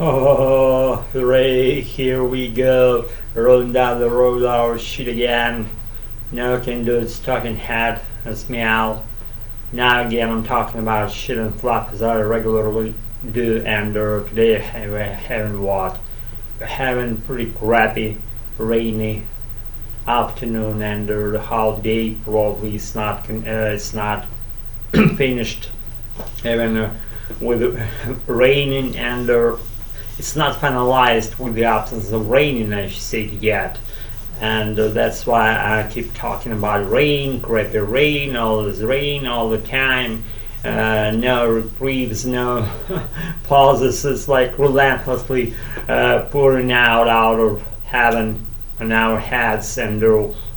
Oh, hooray, here we go. Rolling down the road our shit again. No can do it's talking head, that's meow. Now again I'm talking about shit and fluff as I regularly do, and today we're having what? We're having pretty crappy, rainy afternoon, and the whole day probably it's not finished even with raining, and it's not finalized with the absence of raining, I should say, yet. And that's why I keep talking about rain, crappy rain, all this rain all the time. No reprieves, no pauses. It's like relentlessly pouring out of heaven on our heads, and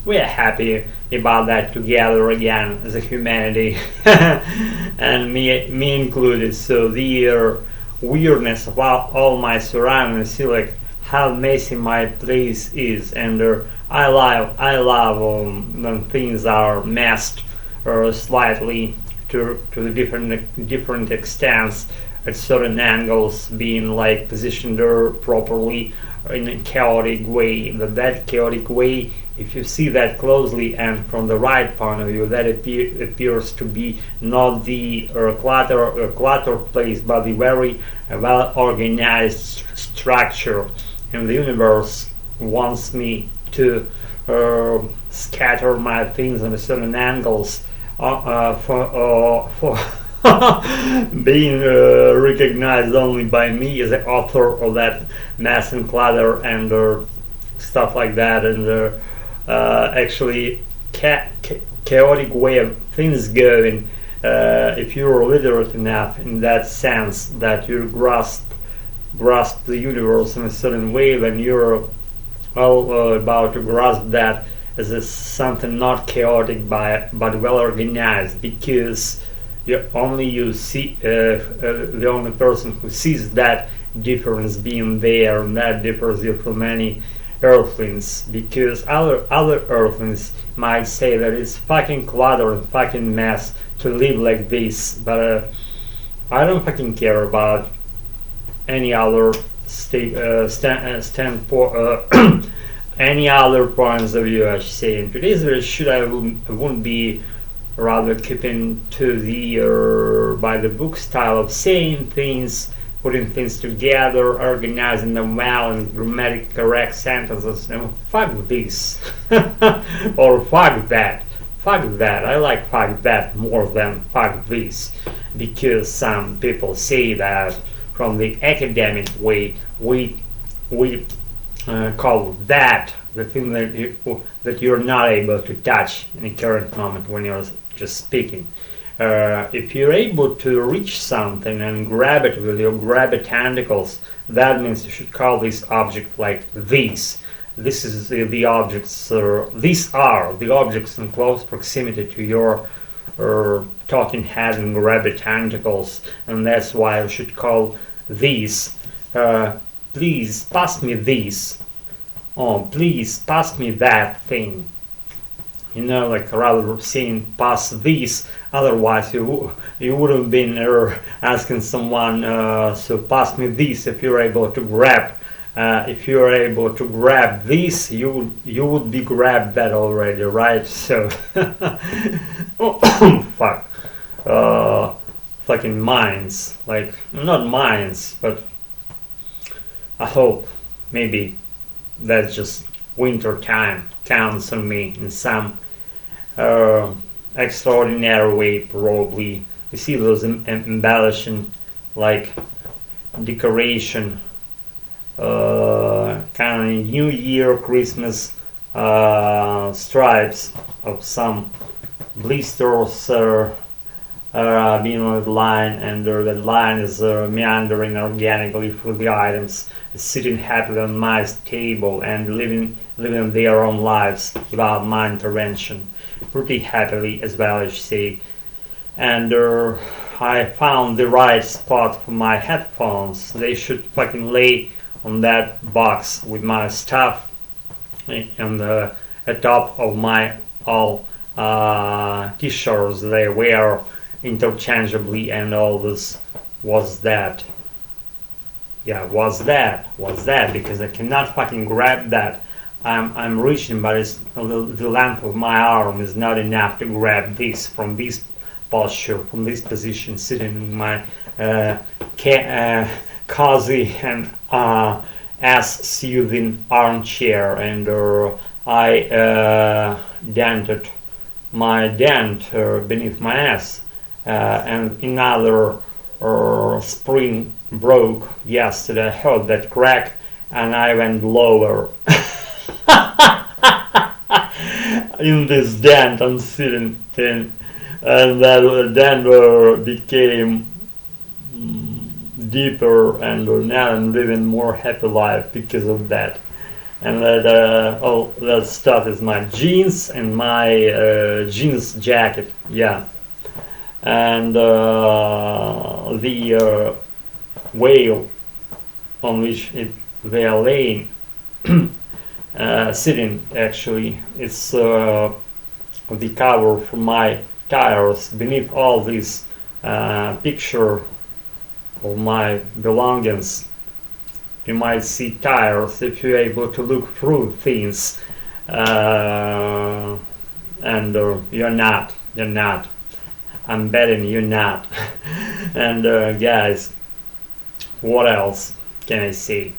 we're happy about that together again as a humanity, and me included. So the weirdness of all my surroundings, see like how messy my place is, and I love when things are messed or slightly to the different extents at certain angles, being like positioned properly in a chaotic way. That chaotic way, if you see that closely and from the right point of view, that appears to be not the cluttered place, but the very well organized structure. And the universe wants me to scatter my things on certain angles for being recognized only by me as the author of that mess and clutter and stuff like that, and actually chaotic way of things going. If you're literate enough in that sense that you grasp the universe in a certain way, then you're about to grasp that as something not chaotic but well organized, because you see the only person who sees that difference being there, and that differs you from many earthlings, because other earthlings might say that it's fucking clutter and fucking mess to live like this, but I don't fucking care about any other any other points of view, I should say. In today's video shoot, I wouldn't be rather keeping to the by the book style of saying things, putting things together, organizing them well in grammatically correct sentences. And fuck this, or fuck that. Fuck that. I like fuck that more than fuck this, because some people say that from the academic way we call that the thing that you're not able to touch in the current moment when you're just speaking. If you're able to reach something and grab it with your grabby tentacles, that means you should call this object like this. This is the objects. These are the objects in close proximity to your talking head and grabby tentacles, and that's why you should call these. Please pass me this. Oh, please pass me that thing. You know, like rather saying pass this. Otherwise, you would have been asking someone, so pass me this. If you're able to grab, this, you would be grabbed that already, right? So, oh, fuck, fucking minds, like not minds, but I hope maybe that's just winter time counts on me in some extraordinary way. Probably you see those embellishing like decoration, kind of New Year, Christmas stripes of some blisters being on the line, and that line is meandering organically through the items, sitting happily on my table and living their own lives without my intervention, pretty happily as well, as you say. And I found the right spot for my headphones. They should fucking lay on that box with my stuff and atop of my all t-shirts they wear interchangeably, and all this was that. Yeah, what's that? What's that? Because I cannot fucking grab that. I'm reaching, but it's the length of my arm is not enough to grab this from this posture, from this position, sitting in my cozy and ass-soothing armchair, and I dented my dent beneath my ass, and another spring broke yesterday. I heard that crack, and I went lower. In this dent I'm sitting in, and that dent became deeper, and now I'm living more happy life because of that. And that all that stuff is my jeans and my jeans jacket, yeah, and the whale on which they are laying. Sitting, actually, it's the cover for my tires. Beneath all this picture of my belongings, you might see tires if you're able to look through things, and you're not. I'm betting you're not. And guys, what else can I say?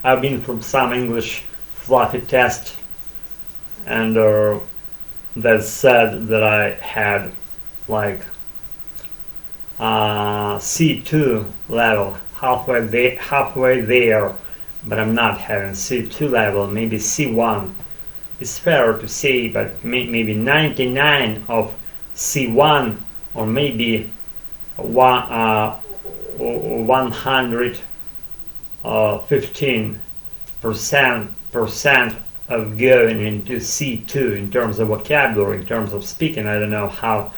I've been from some English fluffy test, and that said that I had like C2 level, halfway there, but I'm not having C2 level, maybe C1. It's fair to say, but maybe 99 of C1, or maybe 115% of going into C2 in terms of vocabulary, in terms of speaking. I don't know how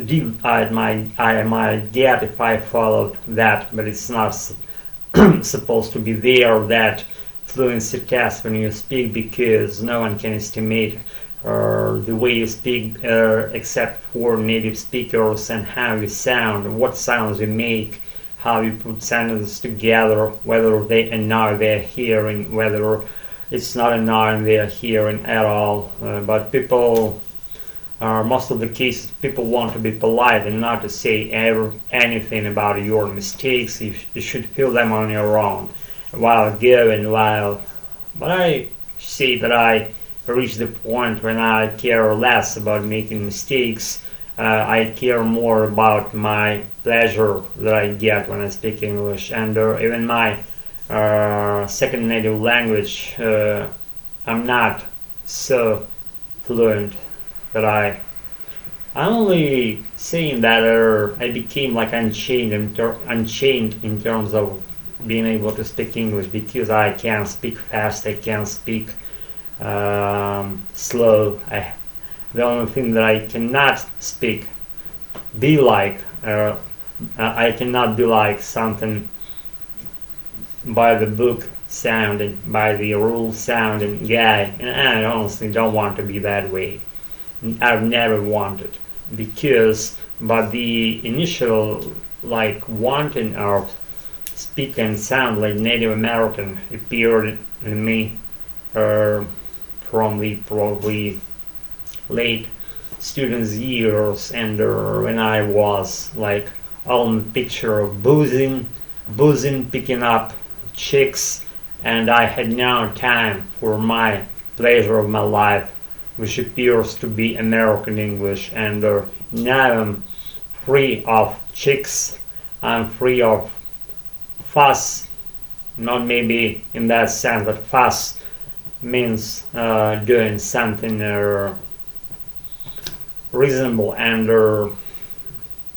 deep I might get if I followed that, but it's not supposed to be there, that fluency test when you speak, because no one can estimate the way you speak except for native speakers, and how you sound, what sounds you make, how you put sentences together, whether they annoy their hearing, whether it's not annoying their hearing at all. But people, most of the cases, people want to be polite and not to say anything about your mistakes. You should feel them on your own while going. But I say that I reach the point when I care less about making mistakes. I care more about my pleasure that I get when I speak English, and even my second native language. I'm not so fluent that I'm only saying that I became like unchained in terms of being able to speak English, because I can speak fast, I can speak slow. The only thing that I cannot be like, I cannot be like something by the book sounding, by the rule sounding guy, and I honestly don't want to be that way. I've never wanted, because but the initial like wanting of speak and sound like Native American appeared in me from the probably late students' years, and when I was like on the picture of boozing, picking up chicks, and I had no time for my pleasure of my life, which appears to be American English, and now I'm free of chicks, I'm free of fuss, not maybe in that sense, but fuss means doing something reasonable and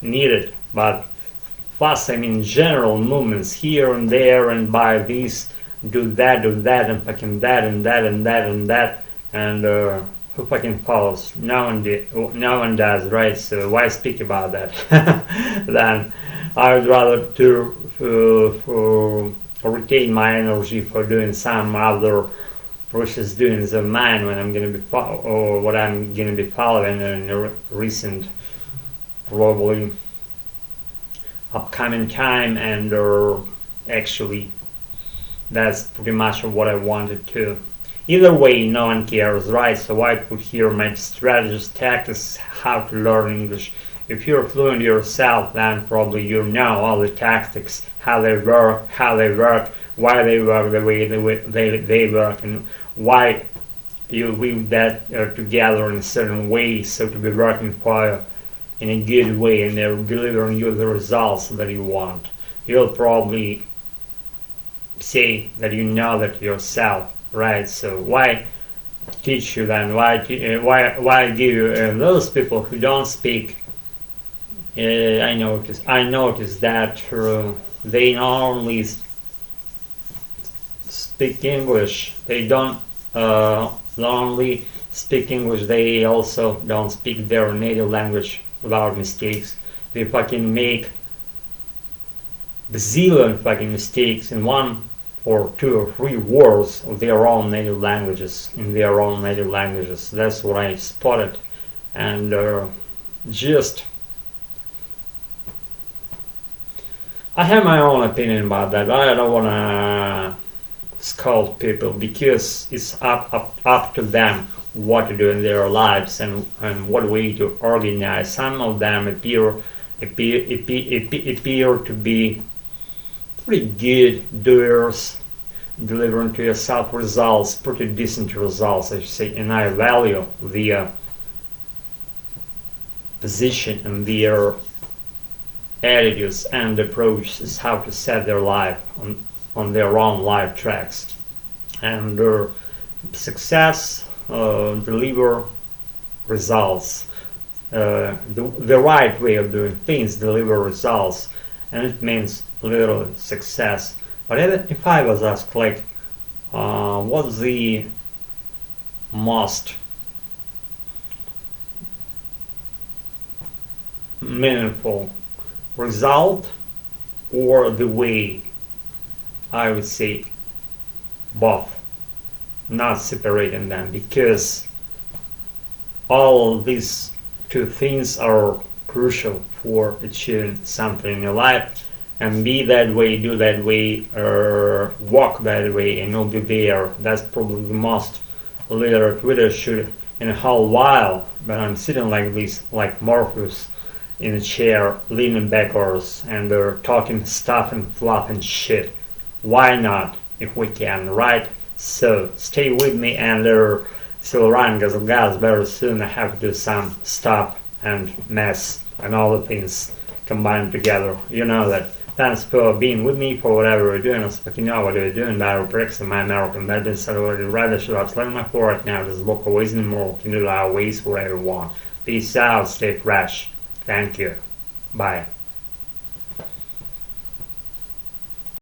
needed, but fuss, I mean general movements here and there, and by this do that, and fucking that, and that, and that, and that, and who fucking follows? No one does, right? So why speak about that? Then I would rather to retain my energy for doing some other precious doings of mine when I'm gonna be or what I'm gonna be following in a recent, probably upcoming time, and actually that's pretty much what I wanted to. Either way, no one cares, right? So I put here my strategies, tactics, how to learn English. If you're fluent yourself, then probably you know all the tactics, how they work, why they work the way they work, and why you weave that together in a certain way, so to be working for you in a good way, and they're delivering you the results that you want. You'll probably say that you know that yourself, right? So why teach you then? Why give you those people who don't speak? I noticed that they not only speak English, they don't only speak English, they also don't speak their native language without mistakes. They fucking make bazillion fucking mistakes in one or two or three words of their own native languages, That's what I spotted. And just I have my own opinion about that. I don't want to scold people, because it's up to them what to do in their lives, and what way to organize. Some of them appear to be pretty good doers, delivering to yourself results, pretty decent results, I should say, and I value their position and their attitudes and approaches, how to set their life on their own life tracks, and their success deliver results. The right way of doing things deliver results, and it means literally success. But if I was asked, like, what's the most meaningful result or the way, I would say both, not separating them, because all these two things are crucial for achieving something in your life. And be that way, do that way, or walk that way, and you'll be there. That's probably the most literate video shoot in a whole while. But I'm sitting like this, like Morpheus, in a chair, leaning backwards, and talking stuff and fluff and shit. Why not, if we can, right? So stay with me, and still run gas very soon. I have to do some stuff and mess and all the things combined together. You know that. Thanks for being with me for whatever we're doing. I fucking know what we're doing. Barrel bricks and my American that been said already. Rather should have slept my floor right now. Just walk away anymore. Can do our ways wherever you want. Peace out. Stay fresh. Thank you. Bye.